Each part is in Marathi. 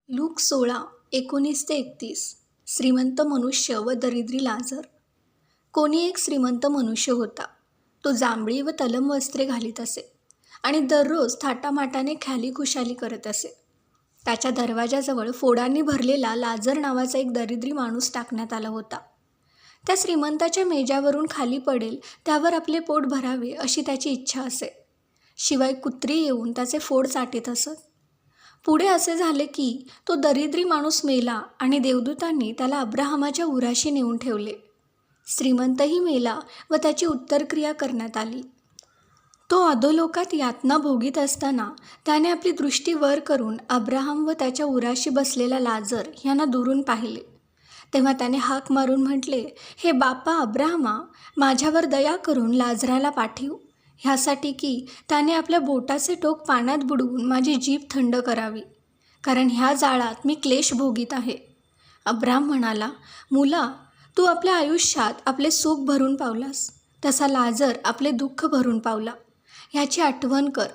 लूक 16:19-31. श्रीमंत मनुष्य व दरिद्री लाजर. कोणी एक श्रीमंत मनुष्य होता. तो जांभळी व तलम वस्त्रे घालीत असे आणि दररोज थाटामाटाने ख्यालीखुशाली करत असे. त्याच्या दरवाजाजवळ फोडांनी भरलेला लाजर नावाचा एक दरिद्री माणूस टाकण्यात आला होता. त्या श्रीमंताच्या मेजावरून खाली पडेल त्यावर आपले पोट भरावे अशी त्याची इच्छा असे. शिवाय कुत्री येऊन त्याचे फोड चाटीत असत. पुढे असे झाले की तो दरिद्री माणूस मेला आणि देवदूतांनी त्याला अब्राहमाच्या उराशी नेऊन ठेवले. श्रीमंतही मेला व त्याची उत्तरक्रिया करण्यात आली. तो अधोलोकात यातना भोगीत असताना त्याने आपली दृष्टी वर करून अब्राहम व त्याच्या उराशी बसलेला लाजर यांना दुरून पाहिले. तेव्हा त्याने हाक मारून म्हटले, हे बापा अब्राहमा, माझ्यावर दया करून लाजराला पाठव, ह्यासाठी की त्याने आपल्या बोटाचे टोक पाण्यात बुडवून माझी जीभ थंड करावी, कारण ह्या जाळात मी क्लेश भोगीत आहे. अब्राहम म्हणाला, मुला, तू आपल्या आयुष्यात आपले सुख भरून पावलास, तसा लाजर आपले दुःख भरून पावला. ह्याची आठवण कर.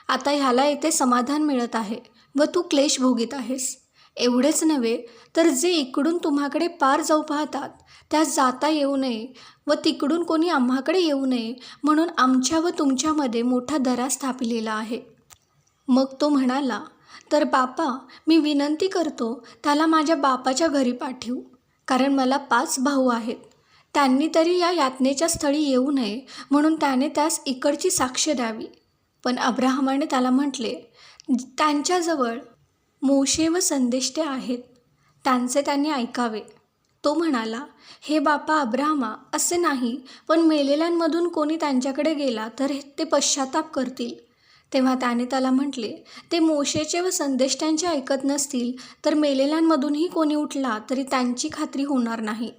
आता ह्याला येथे समाधान मिळत आहे व तू क्लेश भोगीत आहेस. एवढेच नव्हे तर जे इकडून तुम्हाकडे पार जाऊ पाहतात त्यास जाता येऊ नये व तिकडून कोणी आम्हाकडे येऊ नये म्हणून आमच्या व तुमच्यामध्ये मोठा दरा स्थापिलेला आहे. मग तो म्हणाला, तर बापा, मी विनंती करतो त्याला माझ्या बापाच्या घरी पाठवू, कारण मला 5 भाऊ आहेत. त्यांनी तरी या यातनेच्या स्थळी येऊ नये म्हणून त्याने त्यास इकडची साक्ष द्यावी. पण अब्राहमाने त्याला म्हटले, त्यांच्याजवळ मोशे व संदेष्टे आहेत, त्यांचे त्यांनी ऐकावे. तो म्हणाला, हे बापा अब्राहमा, असे नाही, पण मेलेल्यांमधून कोणी त्यांच्याकडे गेला तर ते पश्चाताप करतील. तेव्हा त्याने त्याला म्हटले, ते मोशेचे व संदेष्ट्यांचे ऐकत नसतील तर मेलेल्यांमधूनही कोणी उठला तरी त्यांची खात्री होणार नाही.